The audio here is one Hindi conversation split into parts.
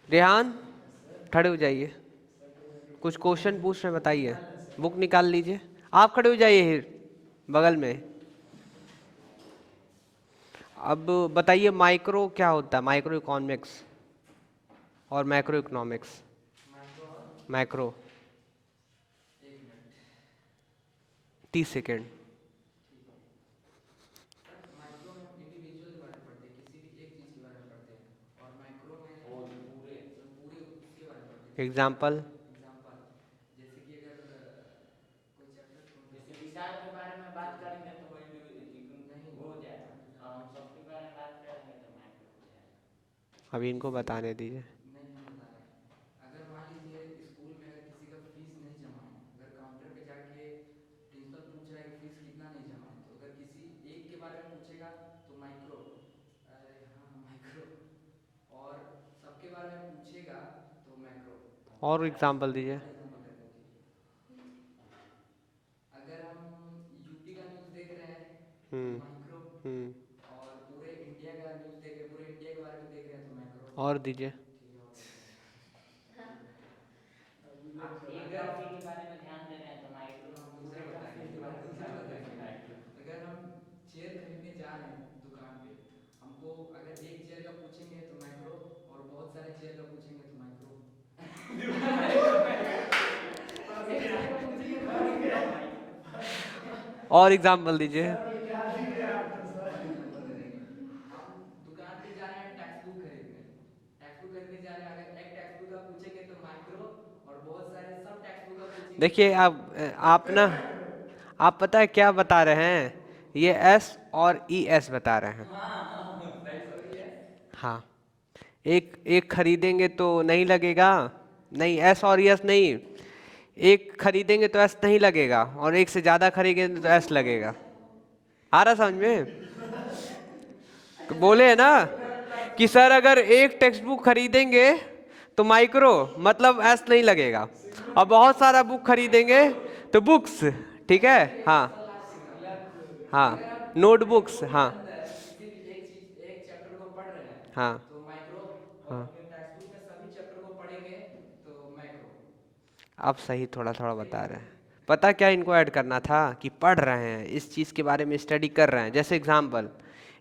रेहान खड़े हो जाइए, कुछ क्वेश्चन पूछ रहे हैं, बताइए। बुक निकाल लीजिए, आप खड़े हो जाइए बगल में। अब बताइए माइक्रो क्या होता है, माइक्रो इकोनॉमिक्स और macro economics. Macro 30 second. Micro में हम इंडिविजुअल के बारे में पढ़ते हैं, किसी भी एक चीज़ के बारे में पढ़ते हैं, और मैक्रो में पूरे उसके बारे में पढ़ते हैं। जैसे कि एग्जाम्पल। एग्जांपल, जैसे कि अगर कोई चैप्टर कौन सा जैसे विशाल के बारे में बात जैसे करेंगे तो वो नहीं वो हो जाएगा, और हम एग्जांपल सबके बारे में बात करेंगे तो माइक्रो हो जाएगा। अभी इनको किसी बताने दीजिए। नहीं, हम बता रहे हैं। अगर मान लीजिए स्कूल में अगर किसी का फीस नहीं जमा है, अगर काउंटर पे जाके प्रिंसिपल पूछ रहा है कि फीस कितना नहीं जमा है, तो अगर किसी एक के बारे में पूछेगा तो माइक्रो, अरे हाँ माइक्रो, और सबके बारे में पूछेगा तो मैक्रो। और एग्जाम्पल दीजिए। और एग्जांपल देते हैं, ठीक। अगर हम यूपी का न्यूज़ देख रहे हैं तो हम्म। माइक्रो, हम्म। और पूरे इंडिया का न्यूज़ देख रहे हैं, पूरे इंडिया के बारे में देख रहे हैं तो मैक्रो। और दीजिए। ठीक है, और बताइए। आप एक अगर टॉपिक के बारे में ध्यान दे रहे हैं तो माइक्रो, हम दूसरा पूरे बताएंगे, टॉपिक के बारे में दूसरा ध्यान दे रहे हैं बताएंगे। माइक्रो। अगर हम चेयर खरीदने जा रहे हैं दुकान पे, हमको अगर एक चेयर का पूछेंगे तो माइक्रो, और बहुत सारे चेयर का पूछेंगे तो माइक्रो। और एक चेयर का पूछेंगे तो माइक्रो। और एग्जाम्पल दीजिए। और एग्जांपल दे देंगे। हम दुकान पे जा रहे हैं टेक्स्ट बुक खरीदने, टेक्स्ट बुक खरीदने जा रहे हैं, अगर एक टेक्स्ट बुक का पूछेंगे तो माइक्रो, और बहुत सारे सब टेक्स्ट बुक का पूछेंगे तो देखिए आप ना, आप पता है क्या बता रहे हैं, मैक्रो। ये एस और ई एस बता रहे हैं। हाँ हाँ सही एस और बोले। यस। हाँ, एक एक खरीदेंगे तो नहीं लगेगा, नहीं एस और यस नहीं, एक खरीदेंगे तो एस नहीं लगेगा, और एक से ज़्यादा खरीदेंगे तो एस लगेगा। आ रहा समझ में? तो अच्छा सर, बोले है ना मतलब कि सर अगर एक टेक्स्ट बुक खरीदेंगे तो माइक्रो मतलब एस नहीं लगेगा, और बहुत सारा बुक खरीदेंगे तो बुक्स। ठीक है, चलिए हाँ। इसका लास्ट एग्जांपल, अगर हाँ, हम नोटबुक्स, मैक्रो के हाँ। अंदर किसी भी एक चीज एक चैप्टर को पढ़ रहे हैं हाँ। तो माइक्रो, और हाँ, अपने टेक्स्ट बुक में सभी चैप्टर को पढ़ेंगे तो मैक्रो। आप सही थोड़ा थोड़ा सही बता बात रहे है। हैं। पता क्या इनको ऐड करना था कि पढ़ रहे हैं, इस चीज़ के बारे में स्टडी कर रहे हैं। जैसे एग्जाम्पल,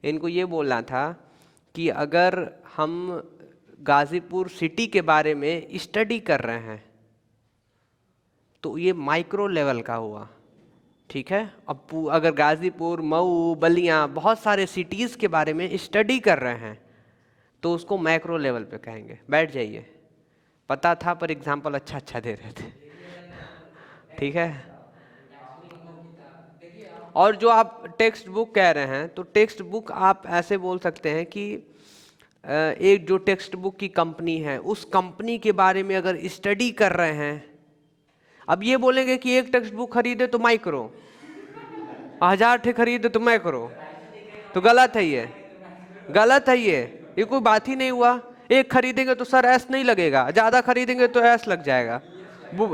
इनको ये बोलना था कि अगर हम गाज़ीपुर सिटी के बारे में स्टडी कर रहे हैं तो ये माइक्रो लेवल का हुआ। ठीक है, अब अगर गाज़ीपुर, मऊ, बलिया, बहुत सारे सिटीज़ के बारे में स्टडी कर रहे हैं तो उसको मैक्रो लेवल पे कहेंगे। बैठ जाइए, पता था पर एग्जाम्पल अच्छा अच्छा दे रहे थे। ठीक है। टेक्स्ट बुक मतलब किताब, देखिए हम और जो आप टेक्स्ट बुक कह रहे हैं तो टेक्स्ट बुक आप ऐसे बोल सकते हैं कि एक जो टेक्स्ट बुक की कंपनी है उस कंपनी के बारे में अगर स्टडी कर रहे हैं। अब ये बोलेंगे कि एक टेक्स्ट बुक खरीदे तो माइक्रो, 1000 ठे खरीदे तो मैक्रो, प्राइस देखेगा तो महंगा गलत है महंगा ये। लाएंगे तो माइक्रो, गलत है सस्ता लाएंगे तो ये कोई बात ही नहीं हुआ। एक खरीदेंगे तो सर एस नहीं लगेगा, ज़्यादा खरीदेंगे तो एस लग जाएगा।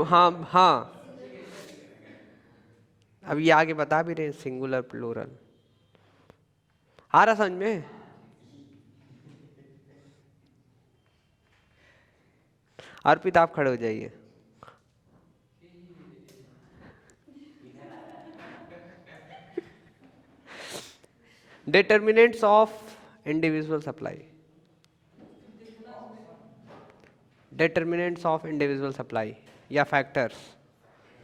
हाँ हाँ, ठीक है यस लगेगा। अब ये आगे बता भी रहे हैं सिंगुलर प्लूरल। आ रहा समझ में? हाँ ठीक है। अर्पित आप खड़े हो जाइए। इधर आ रहा determinants of individual supply. Determinants of individual supply या फैक्टर्स,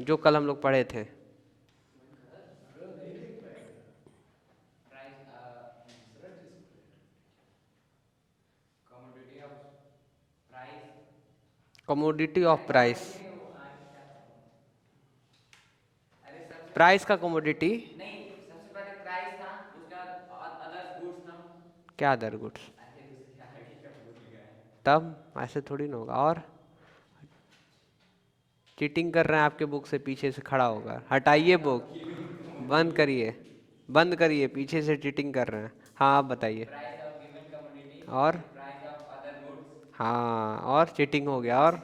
जो कल हम लोग पढ़े थे। Price, commodity of price, commodity of price. Commodity वो क्या था वो? अरे सबसे प्राइस का कमोडिटी। नहीं, सबसे पहले प्राइस था, उसके बाद अदर्स गुड्स था। क्या अदर गुड्स? अरे उसके आगे का भूल गए। तब ऐसे थोड़ी ना होगा। और चीटिंग कर रहे हैं आपके बुक से, पीछे से खड़ा होगा, हटाइए प्राइस ऑफ बुक, गिविंग बंद कमोडिटी, करिए, बंद करिए, पीछे से चीटिंग कर रहे हैं। हाँ आप बताइए। प्राइस ऑफ गिवन कमोडिटी, और प्राइस ऑफ अदर गुड्स। हाँ, और चीटिंग हो गया। और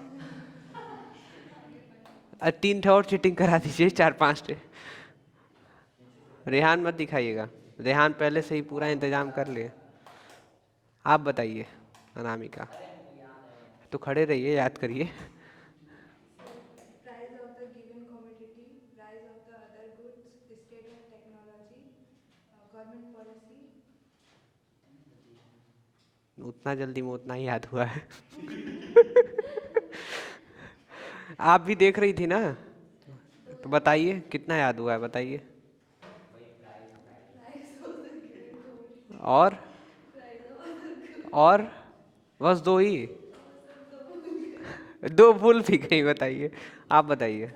3 ठे और चीटिंग करा दीजिए, 4 5 ठे। रेहान मत दिखाइएगा, रेहान पहले से ही पूरा इंतजाम कर लिए। आप बताइए अनामिका। अरे हमको याद है। तो खड़े रहिए, याद करिए। Price of the given commodity, price of the other goods, state of technology, government policy. उतना जल्दी में उतना ही याद हुआ है। आप भी देख रही थी ना, तो बताइए कितना याद हुआ है, बताइए। वही price price Price of the given commodity, और price of other goods. और बस दो ही, सब तो भूल गए। दो भूल भी गई, बताइए। आप बताइए।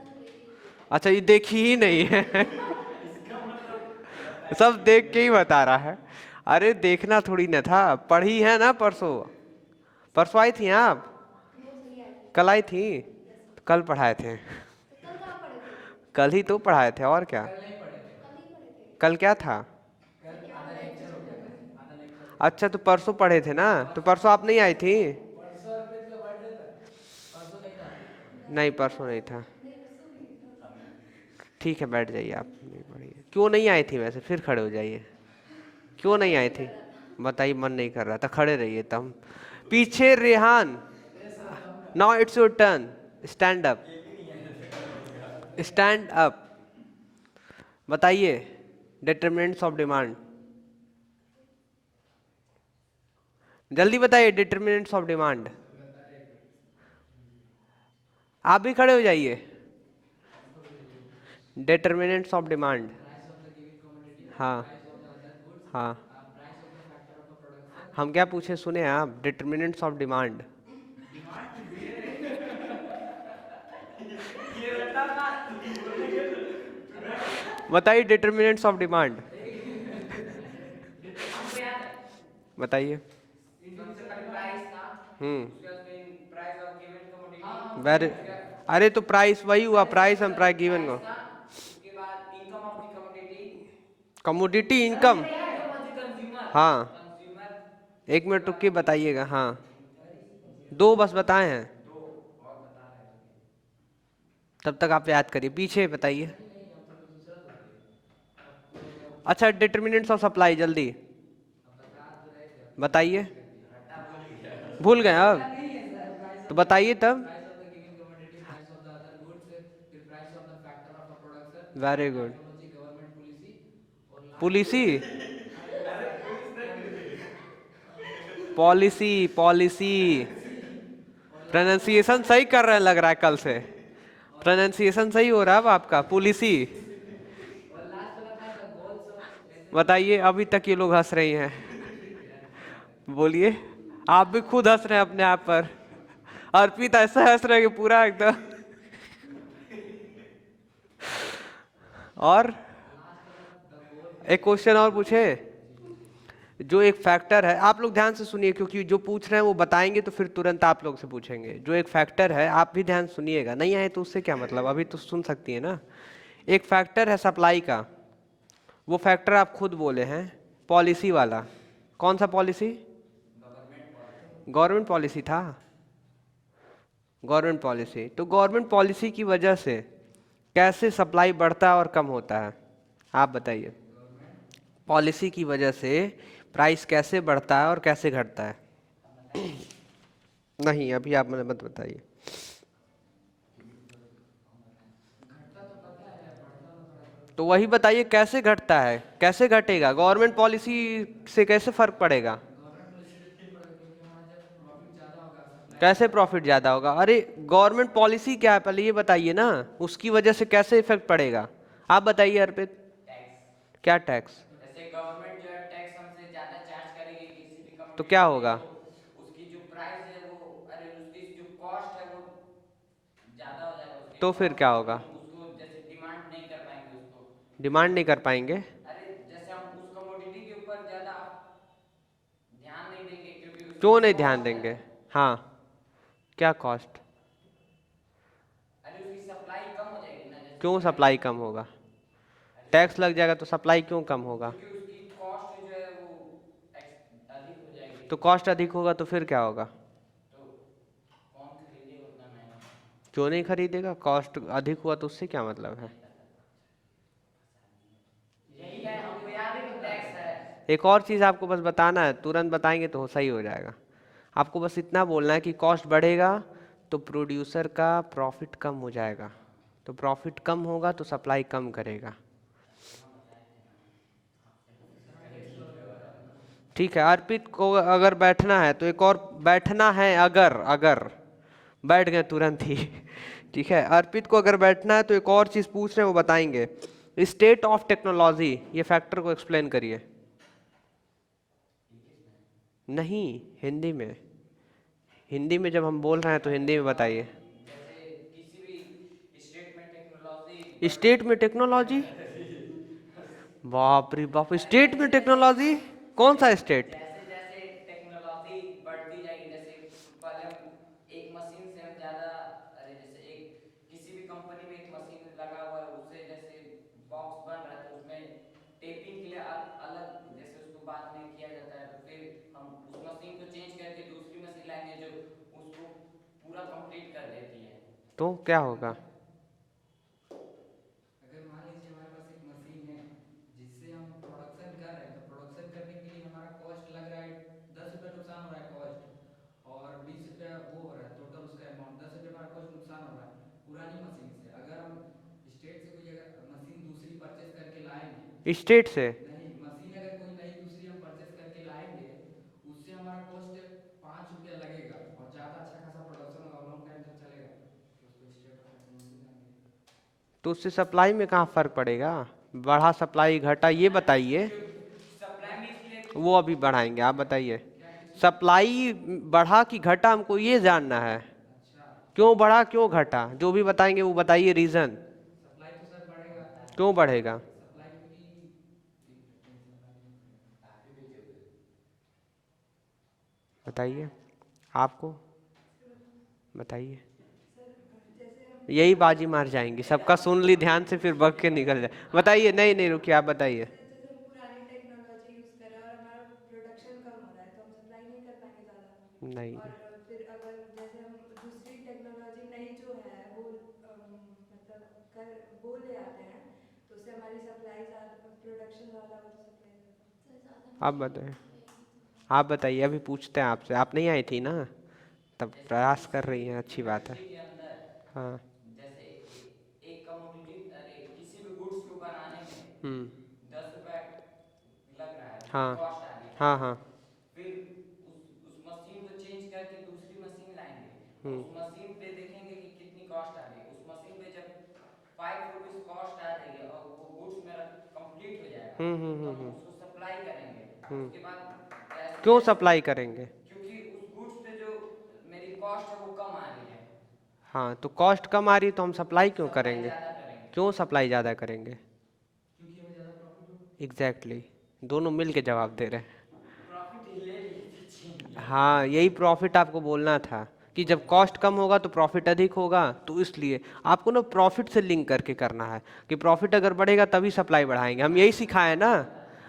अच्छा, ये देखी ही नहीं है। इसका मतलब सब देख के ही बता रहा है। अरे देखना थोड़ी ना था, पढ़ी है ना परसों। परसों आई थी आप, कल आई थी, तो कल पढ़ाए थे। कल ही तो पढ़ाए थे, और क्या। कल नहीं पढ़े थे। कल क्या था? कल आधा लेक्चर हो गया था, आधा लेक्चर हो अच्छा, तो परसों पढ़े थे ना, तो परसों आप नहीं आई थी। गया। परसों अर्पित का बर्थडे था, परसों नहीं था। नहीं, परसों नहीं था। हमें ठीक है, बैठ जाइए, आप नहीं पढ़िए। क्यों नहीं आई थी वैसे, फिर खड़े हो जाइए। क्यों नहीं आई थी बताइए, मन नहीं कर रहा था, खड़े रहिए तब। पीछे Rehan, now it's your turn, stand up, stand up. बताइए डिटरमिनेंट्स ऑफ डिमांड, जल्दी बताइए डिटरमिनेंट्स ऑफ डिमांड। आप भी खड़े हो जाइए। Determinants of demand. Price of the given commodity, हाँ price of the other goods, हाँ, price of the factor of a production. हम क्या पूछे सुने आप? Determinants of demand. डिमांड ये बेटा ना बताइए डिटरमिनेंट्स ऑफ डिमांड, हमको याद है। बताइए। सबसे पहले प्राइस था, उसके बाद फिर price of given commodity, very, अरे तो प्राइस वही हुआ, प्राइस हम प्राइस गिवन को। था, उसके बाद income of the commodity, commodity income, income of the consumer, हाँ। कंज्यूमर। एक मिनट रुक के बताइएगा। हाँ, दो बस बताए हैं, दो और बता रहे थे। तब तक आप याद करिए, पीछे बताइए। नहीं, हम तो दूसरा तो थे। आपको अच्छा, डिटरमिनेंट्स ऑफ सप्लाई, जल्दी अब बता तो रहे थे, बताइए। रट्टा भूल गया। भूल गए अब, नहीं है सर। प्राइस तो ऑफ बताइए तब। Price of the given commodity, price of the other goods, फिर price of the factor of a production, very good. Technology, government policy, और पॉलिसी, अरे पुलिस नहीं पॉलिसी, पॉलिसी। प्रोनाउंसिएशन सही कर रहे हैं लग रहा है, कल से प्रोनाउंसिएशन सही हो रहा है अब आपका। पॉलिसी, और लास्ट वाला था द गोल्स ऑफ ऐसे। बताइए। अभी तक ये लोग हंस रही हैं, बोलिए। आप भी खुद हंस रहे हैं अपने आप पर। अर्पित ऐसा हंस रहे हैं कि पूरा एकदम। और एक क्वेश्चन और पूछे। जो एक फैक्टर है, आप लोग ध्यान से सुनिए, क्योंकि जो पूछ रहे हैं वो बताएंगे तो फिर तुरंत आप लोग से पूछेंगे। जो एक फैक्टर है, आप भी ध्यान सुनिएगा, नहीं आए तो उससे क्या मतलब, अभी तो सुन सकती है ना। एक फैक्टर है सप्लाई का, वो फैक्टर आप खुद बोले हैं, पॉलिसी वाला। कौन सा पॉलिसी? गवर्नमेंट पॉलिसी था, गवर्नमेंट पॉलिसी। तो गवर्नमेंट पॉलिसी की वजह से कैसे सप्लाई बढ़ता है और कम होता है, आप बताइए। पॉलिसी की वजह से प्राइस कैसे बढ़ता है और कैसे घटता है? नहीं, अभी आप मुझे मत बताइए। तो वही बताइए कैसे घटता है, कैसे घटेगा, गवर्नमेंट पॉलिसी से कैसे फर्क पड़ेगा? गवर्नमेंट पॉलिसी से नहीं पड़ेगा, क्योंकि हमारा जब प्रॉफिट ज़्यादा होगा सप्लाई। कैसे प्रॉफिट ज़्यादा होगा? अरे गवर्नमेंट पॉलिसी क्या है पहले ये बताइए ना, उसकी वजह से कैसे इफेक्ट पड़ेगा, आप बताइए अर्पित। टैक्स। क्या टैक्स? जैसे गवर्नमेंट जो है टैक्स हमसे ज्यादा चार्ज करेगी किसी भी तो कमोडिटी क्या पे, होगा? तो उसकी जो प्राइस है वो, अरे उसकी जो कॉस्ट है वो ज्यादा हो जाएगा, उसके तो फिर कॉस्ट क्या तो होगा? हम उसको जैसे डिमांड नहीं कर पाएंगे उसको। डिमांड नहीं कर पाएंगे? अरे जैसे हम उस कमोडिटी के ऊपर ज्यादा ध्यान नहीं देंगे क्योंकि उसकी क्यों जो नहीं ध्यान कॉस्ट है, देंगे? हाँ, क्या कॉस्ट? अरे उसकी सप्लाई कम हो जाएगी ना, जैसे क्यों कि सप्लाई कम होगा? टैक्स लग जाएगा तो सप्लाई क्यों कम होगा? क्योंकि उसकी कॉस्ट जो है वो अधिक हो जाएगी, तो कॉस्ट अधिक होगा तो फिर क्या होगा? तो कौन खरीदेगा उतना महंगा? क्यों नहीं खरीदेगा? कॉस्ट अधिक हुआ तो उससे क्या मतलब है? यही है, हमको याद है कि टैक्स है। एक और चीज़ आपको बस बताना है, तुरंत बताएंगे तो सही हो जाएगा। आपको बस इतना बोलना है कि कॉस्ट बढ़ेगा तो प्रोड्यूसर का प्रॉफिट कम हो जाएगा, तो प्रॉफिट कम होगा तो सप्लाई कम करेगा। ठीक है, अर्पित को अगर बैठना है तो एक और बैठना है, अगर अगर बैठ गए तुरंत ही ठीक है, अर्पित को अगर बैठना है तो एक और चीज पूछ रहे हैं वो बताएंगे। स्टेट ऑफ टेक्नोलॉजी, ये फैक्टर को एक्सप्लेन करिए। नहीं, हिंदी में, हिंदी में जब हम बोल रहे हैं तो हिंदी में बताइए। जैसे किसी भी स्टेट में टेक्नोलॉजी स्टेट में टेक्नोलॉजी? बाप रे बाप, स्टेट में टेक्नोलॉजी? कौन सा स्टेट? जैसे जैसे टेक्नोलॉजी बढ़ती जाएगी, जैसे पहले हम एक मशीन से हम ज्यादा, अरे जैसे एक किसी भी कंपनी में एक मशीन लगा हुआ है, उससे जैसे बॉक्स बन रहा है तो उसमें टेपिंग के लिए अलग जैसे उसको बाद में किया जाता है, तो फिर हम उस मशीन को चेंज करके दूसरी मशीन लाएंगे जो उसको पूरा कंप्लीट कर देती है। तो क्या होगा? अगर मान लीजिए हमारे पास एक मशीन है जिससे हम प्रोडक्शन कर रहे हैं, तो प्रोडक्शन करने के लिए हमारा कॉस्ट लग रहा है 10 रुपये, नुकसान हो रहा है कॉस्ट, और 20 रुपया वो हो रहा है टोटल उसका अमाउंट, 10 रुपये हमारा कॉस्ट नुकसान हो रहा है पुरानी मशीन से। अगर हम स्टेट से कोई अगर मशीन दूसरी परचेस करके लाएंगे, स्टेट से? नहीं मशीन अगर कोई नई दूसरी हम परचेस करके लाएंगे, उससे हमारा कॉस्ट 5 रुपया लगेगा और ज़्यादा अच्छा खासा प्रोडक्शन होगा, लॉन्ग टाइम तक चलेगा, तो उसको स्टेट ऑफ टेक्नोलॉजी कहेंगे। तो उससे सप्लाई में कहाँ फर्क पड़ेगा? बढ़ा सप्लाई घटा, ये बताइए। सप्लाई में इसलिए वो अभी बढ़ाएंगे, आप बताइए। सप्लाई बढ़ा कि घटा, हमको ये जानना है। क्यों बढ़ा क्यों घटा, जो भी बताएंगे वो बताइए रीजन। सप्लाई तो सर बढ़ेगा। क्यों बढ़ेगा? सप्लाई क्योंकि बताइए, आपको बताइए। सर जैसे हम यही बाजी मार जाएंगी, सबका सुन ली ध्यान से, फिर बग के निकल जाए। बताइए, नहीं नहीं रुकिए, आप बताइए। सर जैसे हम पुरानी टेक्नोलॉजी यूज़ कर रहे हैं और हमारा प्रोडक्शन कम हो रहा है तो हम सप्लाई नहीं कर पाएंगे ज़्यादा। नहीं, और फिर अगर जैसे हम दूसरी टेक्नोलॉजी नई जो है वो मतलब कर वो ले आते हैं तो उससे हमारी सप्लाई ज़्यादा, प्रोडक्शन ज़्यादा हो तो सप्लाई ज़्यादा। आप बताइए, आप बताइए, अभी पूछते हैं आपसे, आप नहीं आई थी ना, तब प्रयास कर रही हैं, अच्छी बात है। कमोडिटी के अंदर हाँ। जैसे एक कमोडिटी, अरे किसी भी गुड्स को बनाने में हम्म। 10 रुपए लग रहा है, उसकी हाँ कॉस्ट आ रही है। हाँ हाँ। फिर उस मशीन को चेंज करके दूसरी मशीन लाएंगे और हम्म उस मशीन पे देखेंगे कि कितनी कॉस्ट आ रही है। उस मशीन पे जब 5 रुपीज कॉस्ट आ रही है और वो गुड्स मेरा कंप्लीट हो जाएगा, तो हम उसको सप्लाई करेंगे। उसके बाद जैसे क्यों जैसे सप्लाई करेंगे? क्योंकि उस गुड्स पे जो मेरी कॉस्ट है वो कम आ रही है, हाँ, तो कॉस्ट कम आ रही है तो हम सप्लाई क्यों सप्लाई करेंगे? ज़्यादा करेंगे क्यों सप्लाई ज़्यादा करेंगे? क्योंकि हमें ज़्यादा प्रॉफिट होगा। एग्जैक्टली दोनों मिल के जवाब दे रहे हैं। प्रॉफिट ले लिए थे छीन। हाँ, यही प्रॉफिट आपको बोलना था कि जब कॉस्ट कम होगा तो प्रॉफिट अधिक होगा, तो इसलिए आपको ना प्रॉफिट से लिंक करके करना है कि प्रॉफिट अगर बढ़ेगा तभी सप्लाई बढ़ाएंगे। हम यही सिखाए ना,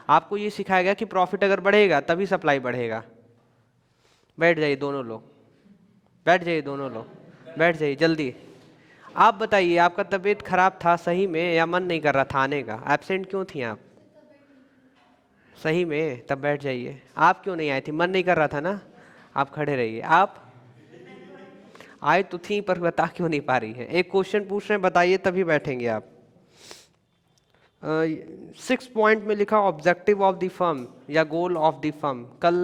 आपको ये सिखाया गया कि प्रॉफिट अगर बढ़ेगा तभी सप्लाई बढ़ेगा। बैठ जाइए दोनों लोग, बैठ जाइए दोनों लोग, बैठ जाइए जल्दी। आप बताइए, आपका तबीयत खराब था सही में या मन नहीं कर रहा था आने का? एब्सेंट क्यों थी आप? सही में? तब बैठ जाइए। आप क्यों नहीं आई थी? मन नहीं कर रहा था ना? आप खड़े रहिए। आप आए तो थी पर बता क्यों नहीं पा रही है? एक क्वेश्चन पूछ रहे हैं, बताइए तभी बैठेंगे आप। 6 पॉइंट में लिखा ऑब्जेक्टिव ऑफ द फर्म या गोल ऑफ द फर्म। कल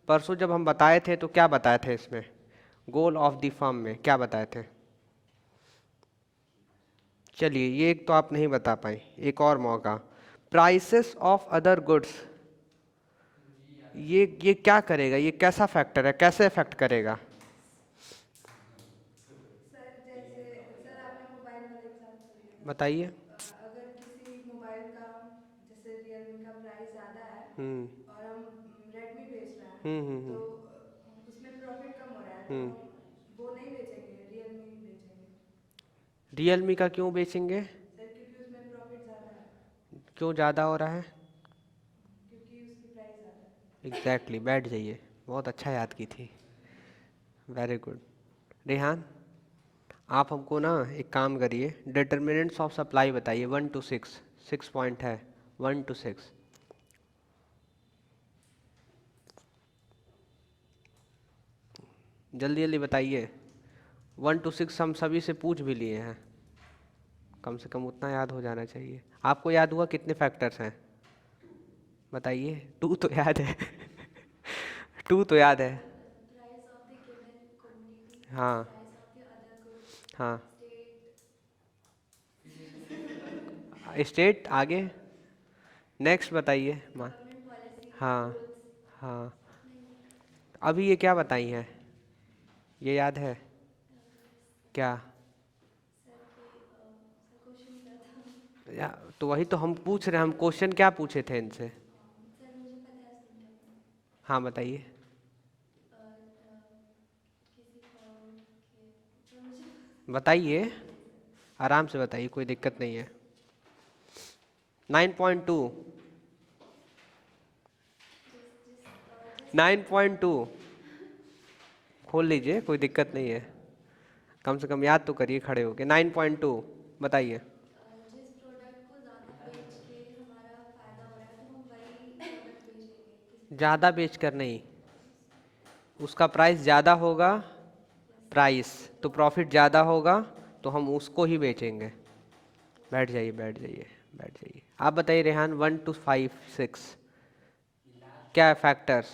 परसों जब हम बताए थे तो क्या बताए थे इसमें? गोल ऑफ द फर्म में क्या बताए थे? चलिए, ये एक तो आप नहीं बता पाई, एक और मौका। प्राइसेस ऑफ अदर गुड्स, ये क्या करेगा? ये कैसा फैक्टर है, कैसे इफेक्ट करेगा? सर जैसे सर आपने मोबाइल वाला एग्जांपल दिया था, बताइए। अगर किसी मोबाइल का जैसे रियलमी का प्राइस ज़्यादा है हम्म और हम रेडमी बेच रहे हैं हम्म हम्म तो हम्म उसमें प्रॉफिट कम हो रहा है तो हम्म। हम वो नहीं बेचेंगे, रियलमी ही बेचेंगे। रियलमी का क्यों बेचेंगे? सर क्योंकि उसमें प्रॉफिट ज़्यादा है, क्यों ज़्यादा हो रहा है? क्योंकि उसकी प्राइस ज़्यादा है। एग्जैक्टली, बैठ जाइए, बहुत अच्छा याद की थी, वेरी गुड। रेहान, आप हमको ना एक काम करिए, डिटर्मिनेंट्स ऑफ सप्लाई बताइए 1 to 6। 6 पॉइंट है, 1 to 6। जल्दी जल्दी बताइए। 1 to 6 हम सभी से पूछ भी लिए हैं, कम से कम उतना याद हो जाना चाहिए। आपको याद हुआ कितने फैक्टर्स हैं बताइए? 2 तो याद है 2 तो याद है। हाँ हाँ, स्टेट आगे, नेक्स्ट बताइए माँ। हाँ हाँ, अभी ये क्या बताई हैं, ये याद है क्या? या तो वही तो हम पूछ रहे हैं, हम क्वेश्चन क्या पूछे थे इनसे? हाँ बताइए। बताइए, आराम से बताइए, कोई दिक्कत नहीं है। 9.2 9.2 खोल लीजिए, कोई दिक्कत नहीं है, कम से कम याद तो करिए खड़े होके। 9.2 बताइए। जिस प्रोडक्ट को ज़्यादा बेच के हमारा फायदा हो रहा है तो हम वही प्रोडक्ट बेचेंगे। ज़्यादा बेच कर नहीं, उसका प्राइस ज़्यादा होगा, प्राइस तो प्रॉफिट ज़्यादा होगा तो हम उसको ही बेचेंगे। बैठ जाइए बैठ जाइए बैठ जाइए। आप बताइए रेहान, 1 to 5 6 क्या है फैक्टर्स?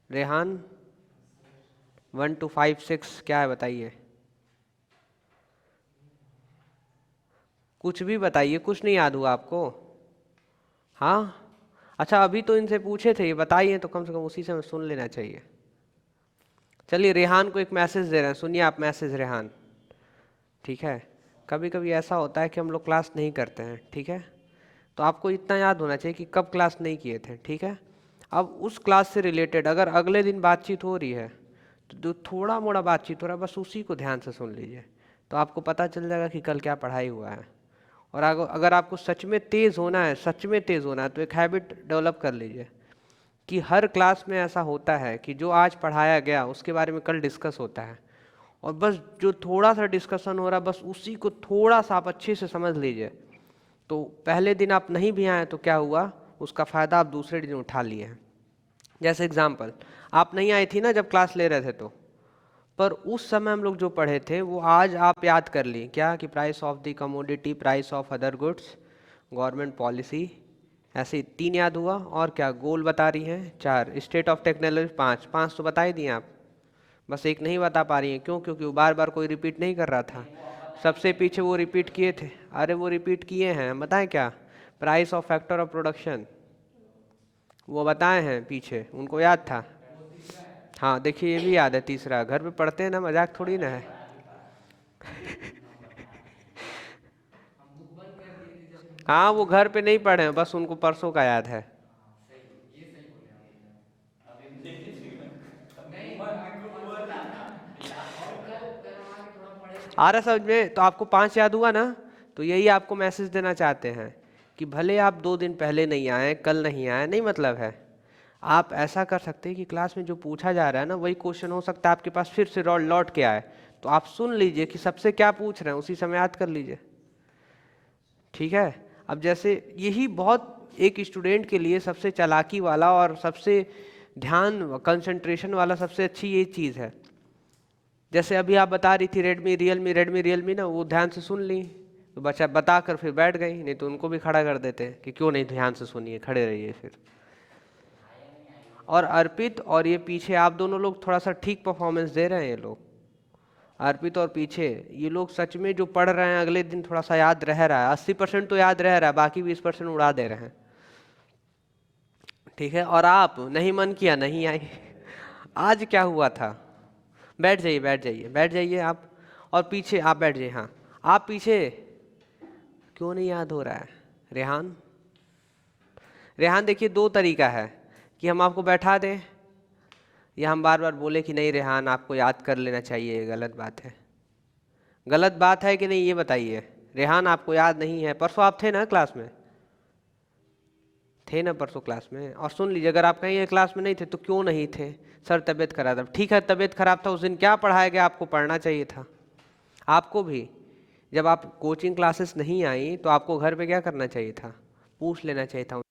रेहान 1 to 5 6 क्या है बताइए? कुछ भी बताइए, कुछ नहीं याद हुआ आपको? हाँ अच्छा, अभी तो इनसे पूछे थे, ये बताइए तो कम से कम उसी से सुन लेना चाहिए। चलिए रेहान को एक मैसेज दे रहे हैं, सुनिए आप मैसेज रेहान, ठीक है? कभी कभी ऐसा होता है कि हम लोग क्लास नहीं करते हैं, ठीक है? तो आपको इतना याद होना चाहिए कि कब क्लास नहीं किए थे, ठीक है? अब उस क्लास से रिलेटेड अगर अगले दिन बातचीत हो रही है तो जो थोड़ा मोड़ा बातचीत हो रहा है बस उसी को ध्यान से सुन लीजिए, तो आपको पता चल जाएगा कि कल क्या पढ़ाई हुआ है। और अगर आपको सच में तेज़ होना है, सच में तेज़ होना है, तो एक हैबिट डेवलप कर लीजिए कि हर क्लास में ऐसा होता है कि जो आज पढ़ाया गया उसके बारे में कल डिस्कस होता है, और बस जो थोड़ा सा डिस्कशन हो रहा है बस उसी को थोड़ा सा आप अच्छे से समझ लीजिए। तो पहले दिन आप नहीं भी आए तो क्या हुआ, उसका फ़ायदा आप दूसरे दिन उठा लिए हैं। जैसे एग्जांपल, आप नहीं आई थी ना जब क्लास ले रहे थे, तो पर उस समय हम लोग जो पढ़े थे वो आज आप याद कर ली क्या, कि price of the commodity, price of other goods, government policy, ऐसे 3 याद हुआ। और क्या गोल बता रही हैं 4, स्टेट ऑफ टेक्नोलॉजी 5 तो बता ही दिए आप, बस एक नहीं बता पा रही हैं। क्यों? क्योंकि वो बार बार कोई रिपीट नहीं कर रहा था, सबसे पीछे वो रिपीट किए थे। अरे वो रिपीट किए हैं, बताएं क्या? Price of factor of production वो बताए हैं पीछे, उनको याद था। हाँ देखिए ये भी याद है, तीसरा घर पे पढ़ते हैं ना, मजाक थोड़ी ना है हम बुक बंद कर दिए थे जब तुम हाँ वो क्लास घर पे नहीं पढ़े हैं, बस उनको परसों का याद है। हाँ सही, ये सही बोले आप एकदम। नहीं परसों का था और कल कल हम आके थोड़ा पढ़े थे। आ रहा समझ में? तो आपको 5 याद हुआ ना, तो यही आपको मैसेज देना चाहते हैं कि भले आप 2 दिन पहले नहीं आए, कल नहीं आए, नहीं मतलब है, आप ऐसा कर सकते हैं कि क्लास में जो पूछा जा रहा है ना वही क्वेश्चन हो सकता है आपके पास फिर से लौट के आए, तो आप सुन लीजिए कि सबसे क्या पूछ रहे हैं, उसी समय याद कर लीजिए, ठीक है? अब जैसे यही बहुत एक स्टूडेंट के लिए सबसे चालाकी वाला और सबसे ध्यान कंसंट्रेशन वाला सबसे अच्छी ये चीज़ है। जैसे अभी आप बता रही थी रेडमी रियलमी ना, वो ध्यान से सुन ली तो बच्चा बता कर फिर बैठ गई, नहीं तो उनको भी खड़ा कर देते कि क्यों नहीं ध्यान से सुनिए, खड़े रहिए फिर। और अर्पित और ये पीछे आप दोनों लोग थोड़ा सा ठीक परफॉर्मेंस दे रहे हैं, ये लोग अर्पित और पीछे ये लोग सच में जो पढ़ रहे हैं अगले दिन थोड़ा सा याद रह रहा है, 80% तो याद रह रहा है, बाकी 20% उड़ा दे रहे हैं, ठीक है? और आप नहीं मन किया नहीं आई आज क्या हुआ था? बैठ जाइए बैठ जाइए बैठ जाइए आप, और पीछे आप बैठ जाइए। हाँ आप पीछे क्यों नहीं याद हो रहा है? रेहान रेहान देखिए 2 तरीका है कि हम आपको बैठा दें या हम बार बार बोले कि नहीं रेहान आपको याद कर लेना चाहिए, गलत बात है। गलत बात है कि नहीं ये बताइए। रेहान आपको याद नहीं है, परसों आप थे ना क्लास में, थे ना परसों क्लास में? और सुन लीजिए, अगर आप कहीं क्लास में नहीं थे तो क्यों नहीं थे? सर तबीयत खराब था, ठीक है तबीयत खराब था, उस दिन क्या पढ़ाया गया आपको पढ़ना चाहिए था। आपको भी जब आप कोचिंग क्लासेस नहीं आई तो आपको घर पे क्या करना चाहिए था? पूछ लेना चाहिए था।